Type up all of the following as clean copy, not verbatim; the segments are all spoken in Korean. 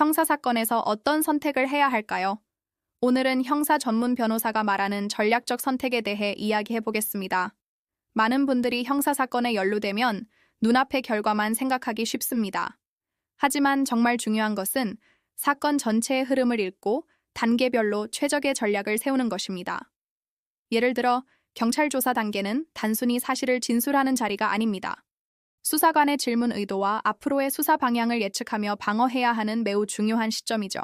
형사사건에서 어떤 선택을 해야 할까요? 오늘은 형사 전문 변호사가 말하는 전략적 선택에 대해 이야기해 보겠습니다. 많은 분들이 형사사건에 연루되면 눈앞의 결과만 생각하기 쉽습니다. 하지만 정말 중요한 것은 사건 전체의 흐름을 읽고 단계별로 최적의 전략을 세우는 것입니다. 예를 들어, 경찰 조사 단계는 단순히 사실을 진술하는 자리가 아닙니다. 수사관의 질문 의도와 앞으로의 수사 방향을 예측하며 방어해야 하는 매우 중요한 시점이죠.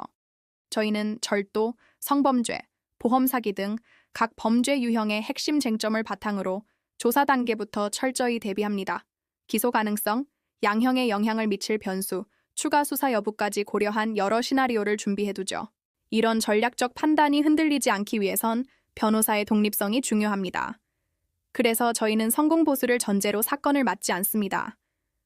저희는 절도, 성범죄, 보험 사기 등 각 범죄 유형의 핵심 쟁점을 바탕으로 조사 단계부터 철저히 대비합니다. 기소 가능성, 양형에 영향을 미칠 변수, 추가 수사 여부까지 고려한 여러 시나리오를 준비해두죠. 이런 전략적 판단이 흔들리지 않기 위해선 변호사의 독립성이 중요합니다. 그래서 저희는 성공 보수를 전제로 사건을 맡지 않습니다.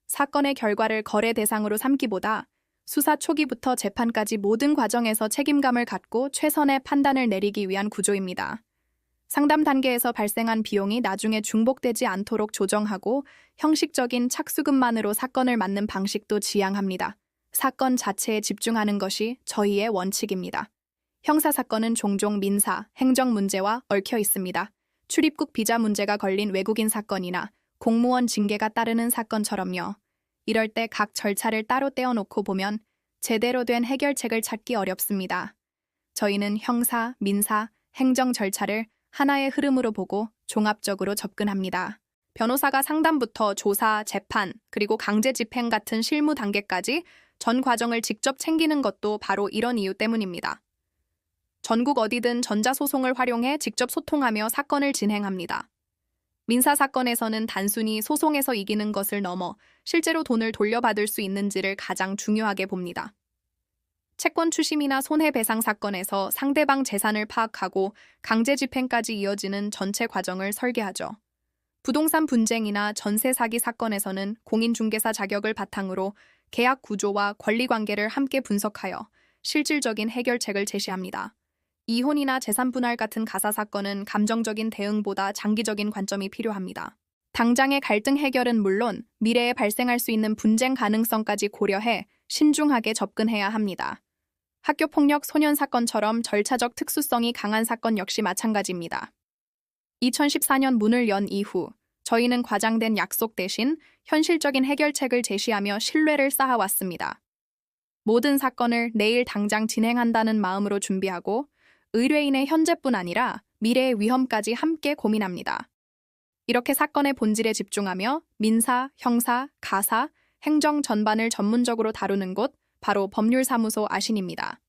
사건의 결과를 거래 대상으로 삼기보다 수사 초기부터 재판까지 모든 과정에서 책임감을 갖고 최선의 판단을 내리기 위한 구조입니다. 상담 단계에서 발생한 비용이 나중에 중복되지 않도록 조정하고 형식적인 착수금만으로 사건을 맡는 방식도 지향합니다. 사건 자체에 집중하는 것이 저희의 원칙입니다. 형사사건은 종종 민사, 행정 문제와 얽혀 있습니다. 출입국 비자 문제가 걸린 외국인 사건이나 공무원 징계가 따르는 사건처럼요. 이럴 때 각 절차를 따로 떼어놓고 보면 제대로 된 해결책을 찾기 어렵습니다. 저희는 형사, 민사, 행정 절차를 하나의 흐름으로 보고 종합적으로 접근합니다. 변호사가 상담부터 조사, 재판, 그리고 강제 집행 같은 실무 단계까지 전 과정을 직접 챙기는 것도 바로 이런 이유 때문입니다. 전국 어디든 전자소송을 활용해 직접 소통하며 사건을 진행합니다. 민사사건에서는 단순히 소송에서 이기는 것을 넘어 실제로 돈을 돌려받을 수 있는지를 가장 중요하게 봅니다. 채권 추심이나 손해배상 사건에서 상대방 재산을 파악하고 강제 집행까지 이어지는 전체 과정을 설계하죠. 부동산 분쟁이나 전세 사기 사건에서는 공인중개사 자격을 바탕으로 계약 구조와 권리관계를 함께 분석하여 실질적인 해결책을 제시합니다. 이혼이나 재산 분할 같은 가사 사건은 감정적인 대응보다 장기적인 관점이 필요합니다. 당장의 갈등 해결은 물론 미래에 발생할 수 있는 분쟁 가능성까지 고려해 신중하게 접근해야 합니다. 학교폭력 소년 사건처럼 절차적 특수성이 강한 사건 역시 마찬가지입니다. 2014년 문을 연 이후 저희는 과장된 약속 대신 현실적인 해결책을 제시하며 신뢰를 쌓아왔습니다. 모든 사건을 내일 당장 진행한다는 마음으로 준비하고 의뢰인의 현재뿐 아니라 미래의 위험까지 함께 고민합니다. 이렇게 사건의 본질에 집중하며 민사, 형사, 가사, 행정 전반을 전문적으로 다루는 곳 바로 법률사무소 아신입니다.